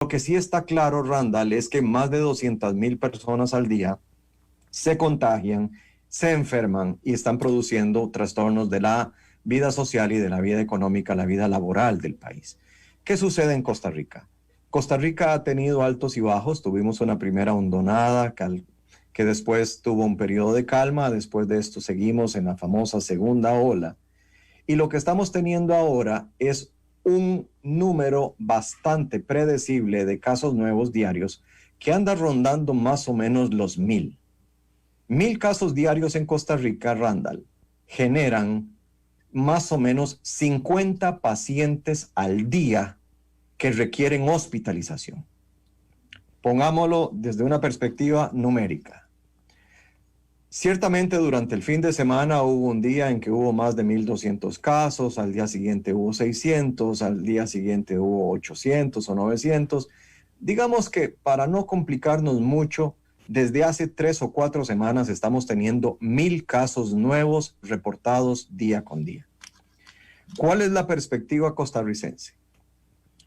Lo que sí está claro, Randall, es que más de 200,000 personas al día se contagian, se enferman y están produciendo trastornos de la vida social y de la vida económica, la vida laboral del país. ¿Qué sucede en Costa Rica? Costa Rica ha tenido altos y bajos. Tuvimos una primera hondonada que después tuvo un periodo de calma. Después de esto seguimos en la famosa segunda ola. Y lo que estamos teniendo ahora es un número bastante predecible de casos nuevos diarios que anda rondando más o menos los 1,000. 1,000 casos diarios en Costa Rica, Randall, generan más o menos 50 pacientes al día que requieren hospitalización. Pongámoslo desde una perspectiva numérica. Ciertamente durante el fin de semana hubo un día en que hubo más de 1,200 casos, al día siguiente hubo 600, al día siguiente hubo 800 o 900. Digamos que para no complicarnos mucho, desde hace 3 o 4 semanas estamos teniendo 1,000 casos nuevos reportados día con día. ¿Cuál es la perspectiva costarricense?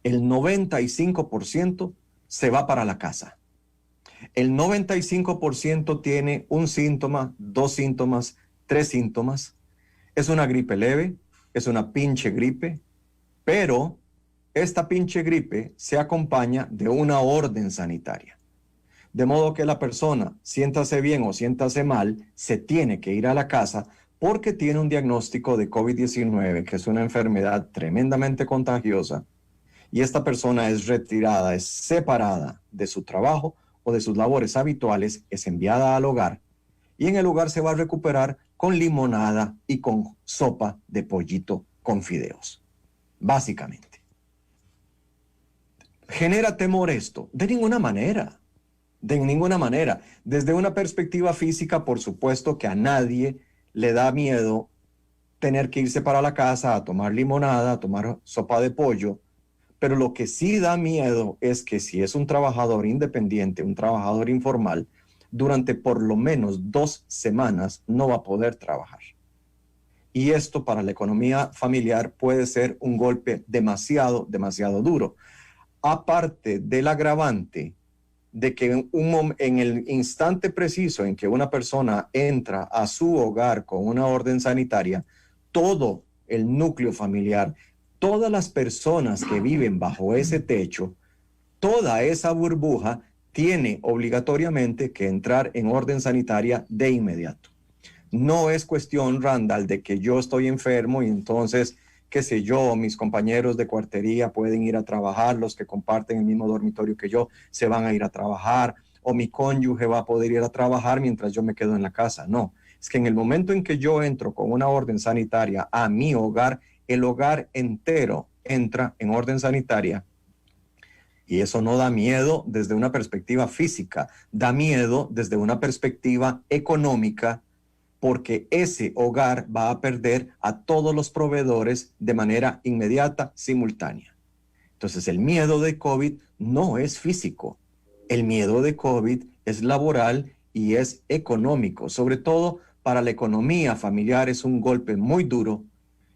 El 95% se va para la casa. El 95% tiene un síntoma, 2 síntomas, 3 síntomas. Es una gripe leve, es una pinche gripe, pero esta pinche gripe se acompaña de una orden sanitaria. De modo que la persona, siéntase bien o siéntase mal, se tiene que ir a la casa porque tiene un diagnóstico de COVID-19, que es una enfermedad tremendamente contagiosa, y esta persona es retirada, es separada de su trabajo o de sus labores habituales, es enviada al hogar, y en el hogar se va a recuperar con limonada y con sopa de pollito con fideos, básicamente. ¿Genera temor esto? De ninguna manera. De ninguna manera. Desde una perspectiva física, por supuesto que a nadie le da miedo tener que irse para la casa a tomar limonada, a tomar sopa de pollo, pero lo que sí da miedo es que si es un trabajador independiente, un trabajador informal, durante por lo menos 2 semanas no va a poder trabajar. Y esto para la economía familiar puede ser un golpe demasiado, demasiado duro. Aparte del agravante de que en el instante preciso en que una persona entra a su hogar con una orden sanitaria, todo el núcleo familiar, todas las personas que viven bajo ese techo, toda esa burbuja tiene obligatoriamente que entrar en orden sanitaria de inmediato. No es cuestión, Randall, de que yo estoy enfermo y entonces, qué sé yo, mis compañeros de cuartería pueden ir a trabajar, los que comparten el mismo dormitorio que yo se van a ir a trabajar, o mi cónyuge va a poder ir a trabajar mientras yo me quedo en la casa. No, es que en el momento en que yo entro con una orden sanitaria a mi hogar, el hogar entero entra en orden sanitaria. Y eso no da miedo desde una perspectiva física, da miedo desde una perspectiva económica, porque ese hogar va a perder a todos los proveedores de manera inmediata, simultánea. Entonces, el miedo de COVID no es físico. El miedo de COVID es laboral y es económico. Sobre todo para la economía familiar es un golpe muy duro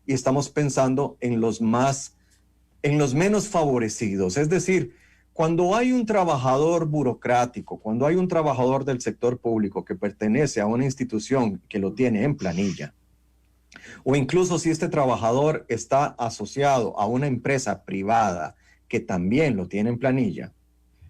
y estamos pensando en los menos favorecidos. Es decir, cuando hay un trabajador burocrático, cuando hay un trabajador del sector público que pertenece a una institución que lo tiene en planilla, o incluso si este trabajador está asociado a una empresa privada que también lo tiene en planilla,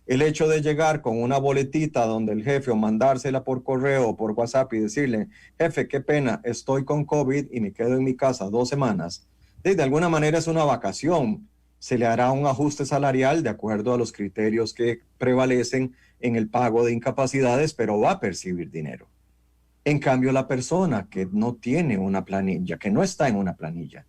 el hecho de llegar con una boletita donde el jefe o mandársela por correo o por WhatsApp y decirle, jefe, qué pena, estoy con COVID y me quedo en mi casa 2 semanas, de alguna manera es una vacación. Se le hará un ajuste salarial de acuerdo a los criterios que prevalecen en el pago de incapacidades, pero va a percibir dinero. En cambio, la persona que no tiene una planilla, que no está en una planilla,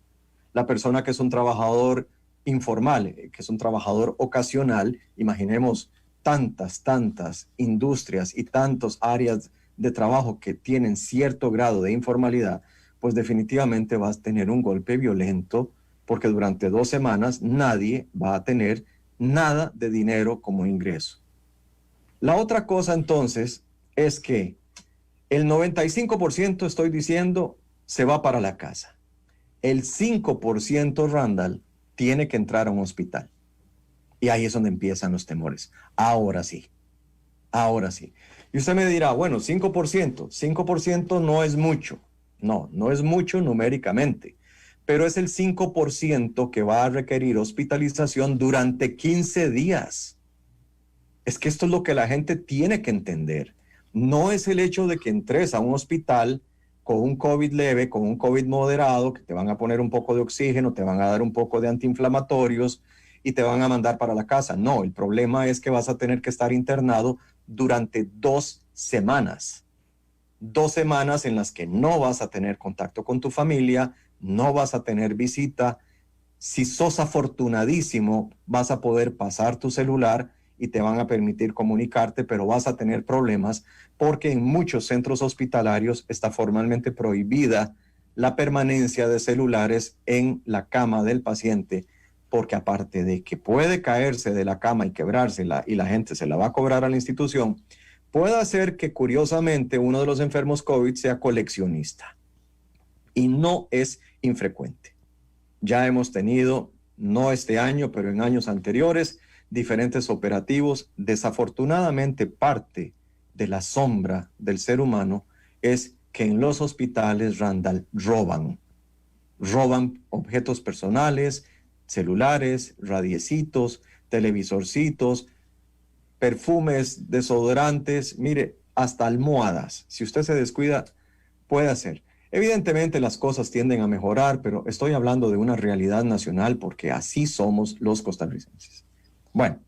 la persona que es un trabajador informal, que es un trabajador ocasional, imaginemos tantas industrias y tantas áreas de trabajo que tienen cierto grado de informalidad, pues definitivamente va a tener un golpe violento porque durante 2 semanas nadie va a tener nada de dinero como ingreso. La otra cosa entonces es que el 95%, estoy diciendo, se va para la casa. El 5%, Randall, tiene que entrar a un hospital. Y ahí es donde empiezan los temores. Ahora sí, ahora sí. Y usted me dirá, bueno, 5% no es mucho. No, no es mucho numéricamente, pero es el 5% que va a requerir hospitalización durante 15 días. Es que esto es lo que la gente tiene que entender. No es el hecho de que entres a un hospital con un COVID leve, con un COVID moderado, que te van a poner un poco de oxígeno, te van a dar un poco de antiinflamatorios y te van a mandar para la casa. No, el problema es que vas a tener que estar internado durante 2 semanas. 2 semanas en las que no vas a tener contacto con tu familia, no vas a tener visita. Si sos afortunadísimo, vas a poder pasar tu celular y te van a permitir comunicarte, pero vas a tener problemas porque en muchos centros hospitalarios está formalmente prohibida la permanencia de celulares en la cama del paciente, porque aparte de que puede caerse de la cama y quebrársela y la gente se la va a cobrar a la institución, puede ser que curiosamente uno de los enfermos COVID sea coleccionista y no es infrecuente. Ya hemos tenido, no este año, pero en años anteriores, diferentes operativos. Desafortunadamente, parte de la sombra del ser humano es que en los hospitales, Randall, roban objetos personales, celulares, radiecitos, televisorcitos, perfumes, desodorantes, mire, hasta almohadas. Si usted se descuida, puede hacer. Evidentemente las cosas tienden a mejorar, pero estoy hablando de una realidad nacional porque así somos los costarricenses. Bueno,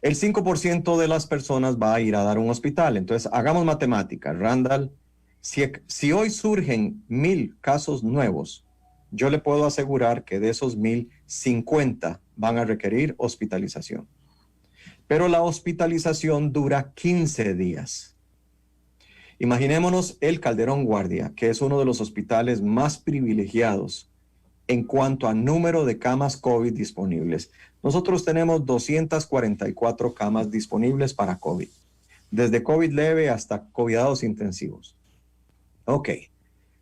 el 5% de las personas va a ir a dar un hospital. Entonces, hagamos matemáticas. Randall, si hoy surgen 1,000 casos nuevos, yo le puedo asegurar que de esos 1,000, 50 van a requerir hospitalización. Pero la hospitalización dura 15 días. Imaginémonos el Calderón Guardia, que es uno de los hospitales más privilegiados en cuanto a número de camas COVID disponibles. Nosotros tenemos 244 camas disponibles para COVID, desde COVID leve hasta cuidados intensivos. Ok,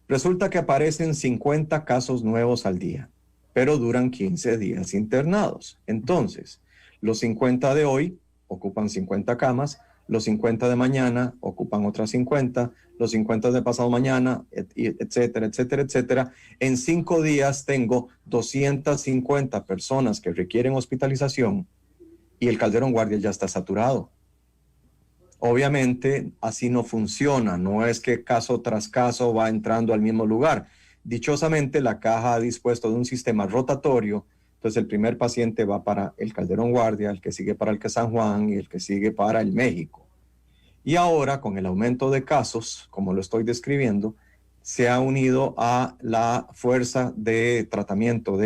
resulta que aparecen 50 casos nuevos al día, pero duran 15 días internados. Entonces, los 50 de hoy ocupan 50 camas, los 50 de mañana ocupan otras 50, los 50 de pasado mañana, etcétera, etcétera, etcétera. En 5 días tengo 250 personas que requieren hospitalización y el Calderón Guardia ya está saturado. Obviamente, así no funciona, no es que caso tras caso va entrando al mismo lugar. Dichosamente, la caja ha dispuesto de un sistema rotatorio. Entonces, el primer paciente va para el Calderón Guardia, el que sigue para el que San Juan y el que sigue para el México. Y ahora, con el aumento de casos, como lo estoy describiendo, se ha unido a la fuerza de tratamiento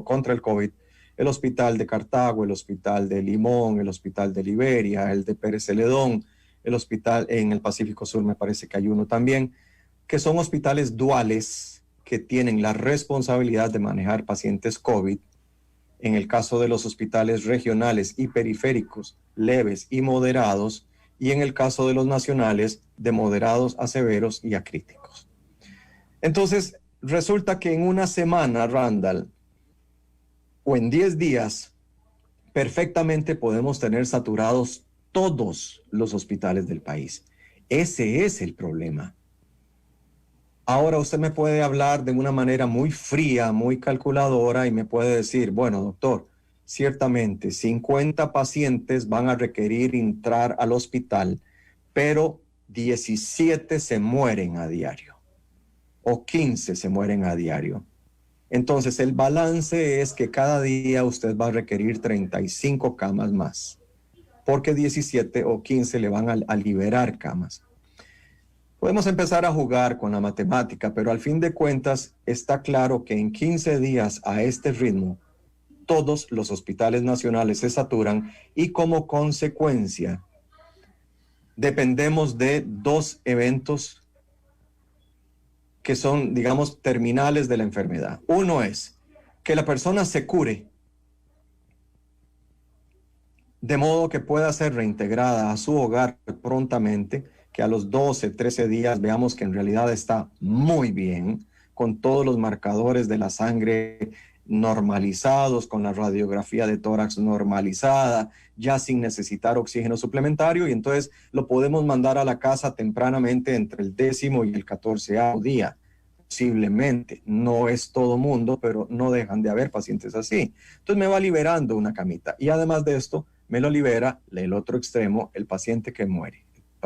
contra el COVID, el Hospital de Cartago, el Hospital de Limón, el Hospital de Liberia, el de Pérez Celedón, el hospital en el Pacífico Sur, me parece que hay uno también, que son hospitales duales que tienen la responsabilidad de manejar pacientes COVID. En el caso de los hospitales regionales y periféricos, leves y moderados, y en el caso de los nacionales, de moderados a severos y a críticos. Entonces, resulta que en una semana, Randall, o en 10 días, perfectamente podemos tener saturados todos los hospitales del país. Ese es el problema. Ahora usted me puede hablar de una manera muy fría, muy calculadora y me puede decir, bueno, doctor, ciertamente 50 pacientes van a requerir entrar al hospital, pero 17 se mueren a diario o 15 se mueren a diario. Entonces el balance es que cada día usted va a requerir 35 camas más, porque 17 o 15 le van a liberar camas. Podemos empezar a jugar con la matemática, pero al fin de cuentas está claro que en 15 días a este ritmo, todos los hospitales nacionales se saturan y como consecuencia dependemos de 2 eventos que son, digamos, terminales de la enfermedad. Uno es que la persona se cure de modo que pueda ser reintegrada a su hogar prontamente, que a los 12, 13 días veamos que en realidad está muy bien, con todos los marcadores de la sangre normalizados, con la radiografía de tórax normalizada, ya sin necesitar oxígeno suplementario, y entonces lo podemos mandar a la casa tempranamente entre el 10º y el 14º día. Posiblemente, no es todo mundo, pero no dejan de haber pacientes así. Entonces me va liberando una camita. Y además de esto, me lo libera el otro extremo, el paciente que muere.